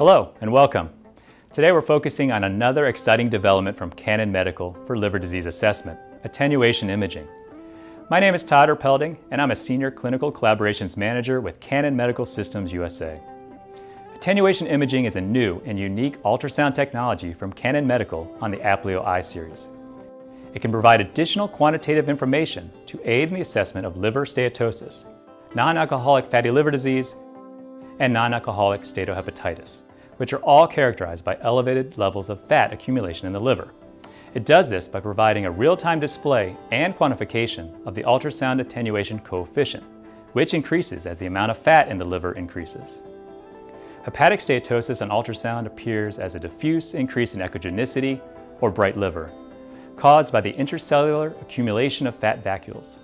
Hello and welcome. Today we're focusing on another exciting development from Canon Medical for liver disease assessment, attenuation imaging. My name is Todd Erpelding and I'm a Senior Clinical Collaborations Manager with Canon Medical Systems USA. Attenuation imaging is a new and unique ultrasound technology from Canon Medical on the Apleo I series. It can provide additional quantitative information to aid in the assessment of liver steatosis, non-alcoholic fatty liver disease, and non-alcoholic steatohepatitis, which are all characterized by elevated levels of fat accumulation in the liver. It does this by providing a real-time display and quantification of the ultrasound attenuation coefficient, which increases as the amount of fat in the liver increases. Hepatic steatosis on ultrasound appears as a diffuse increase in echogenicity, or bright liver, caused by the intracellular accumulation of fat vacuoles.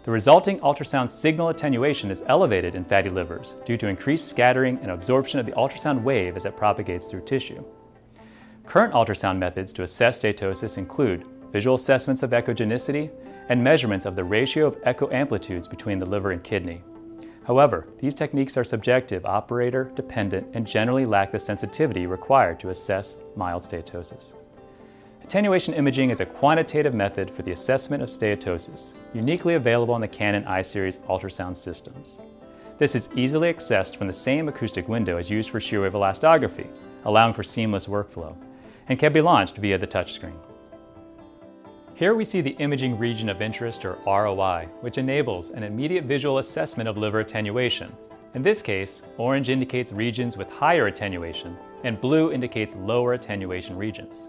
The resulting ultrasound signal attenuation is elevated in fatty livers due to increased scattering and absorption of the ultrasound wave as it propagates through tissue. Current ultrasound methods to assess steatosis include visual assessments of echogenicity and measurements of the ratio of echo amplitudes between the liver and kidney. However, these techniques are subjective, operator dependent, and generally lack the sensitivity required to assess mild steatosis. Attenuation imaging is a quantitative method for the assessment of steatosis, uniquely available on the Canon I-Series ultrasound systems. This is easily accessed from the same acoustic window as used for shear wave elastography, allowing for seamless workflow, and can be launched via the touchscreen. Here we see the imaging region of interest, or ROI, which enables an immediate visual assessment of liver attenuation. In this case, orange indicates regions with higher attenuation, and blue indicates lower attenuation regions.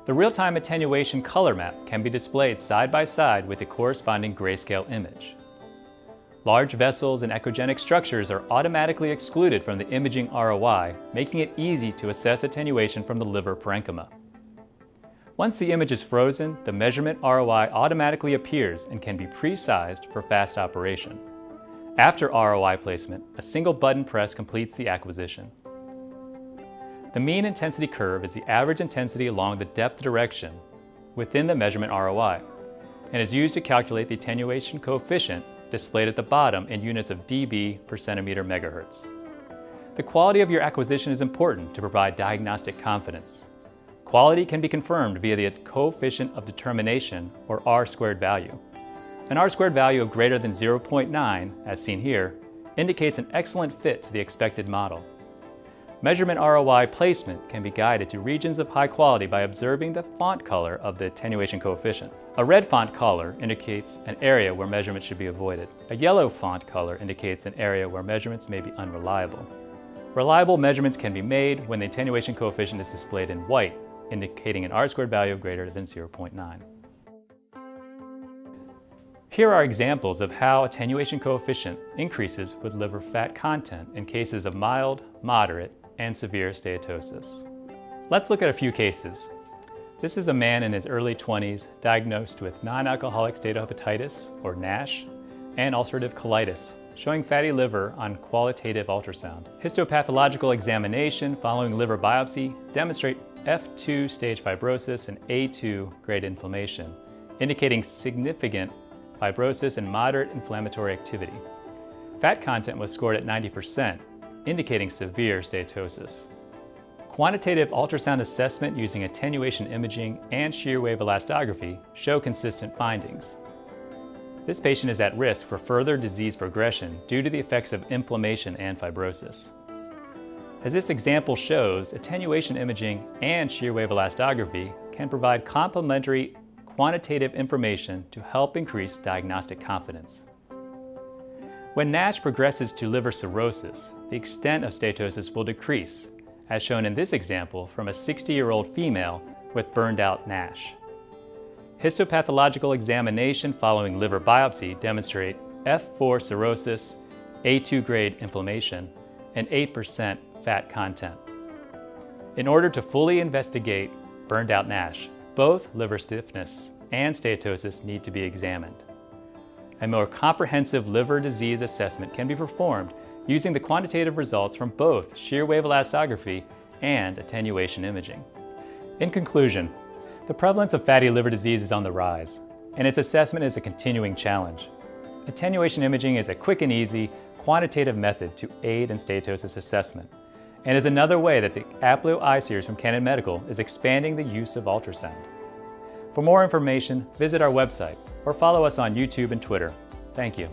The real-time attenuation color map can be displayed side by side with the corresponding grayscale image. Large vessels and echogenic structures are automatically excluded from the imaging ROI, making it easy to assess attenuation from the liver parenchyma. Once the image is frozen, the measurement ROI automatically appears and can be pre-sized for fast operation. After ROI placement, a single button press completes the acquisition. The mean intensity curve is the average intensity along the depth direction within the measurement ROI and is used to calculate the attenuation coefficient displayed at the bottom in units of dB per centimeter megahertz. The quality of your acquisition is important to provide diagnostic confidence. Quality can be confirmed via the coefficient of determination, or R-squared value. An R-squared value of greater than 0.9, as seen here, indicates an excellent fit to the expected model. Measurement ROI placement can be guided to regions of high quality by observing the font color of the attenuation coefficient. A red font color indicates an area where measurements should be avoided. A yellow font color indicates an area where measurements may be unreliable. Reliable measurements can be made when the attenuation coefficient is displayed in white, indicating an R-squared value of greater than 0.9. Here are examples of how attenuation coefficient increases with liver fat content in cases of mild, moderate, and severe steatosis. Let's look at a few cases. This is a man in his early 20s diagnosed with non-alcoholic steatohepatitis, or NASH, and ulcerative colitis, showing fatty liver on qualitative ultrasound. Histopathological examination following liver biopsy demonstrate F2 stage fibrosis and A2 grade inflammation, indicating significant fibrosis and moderate inflammatory activity. Fat content was scored at 90%, indicating severe steatosis. Quantitative ultrasound assessment using attenuation imaging and shear wave elastography show consistent findings. This patient is at risk for further disease progression due to the effects of inflammation and fibrosis. As this example shows, attenuation imaging and shear wave elastography can provide complementary quantitative information to help increase diagnostic confidence. When NASH progresses to liver cirrhosis, the extent of steatosis will decrease, as shown in this example from a 60-year-old female with burned out NASH. Histopathological examination following liver biopsy demonstrate F4 cirrhosis, A2 grade inflammation, and 8% fat content. In order to fully investigate burned out NASH, both liver stiffness and steatosis need to be examined. A more comprehensive liver disease assessment can be performed using the quantitative results from both shear wave elastography and attenuation imaging. In conclusion, the prevalence of fatty liver disease is on the rise, and its assessment is a continuing challenge. Attenuation imaging is a quick and easy, quantitative method to aid in steatosis assessment, and is another way that the Applo I-Series from Canon Medical is expanding the use of ultrasound. For more information, visit our website or follow us on YouTube and Twitter. Thank you.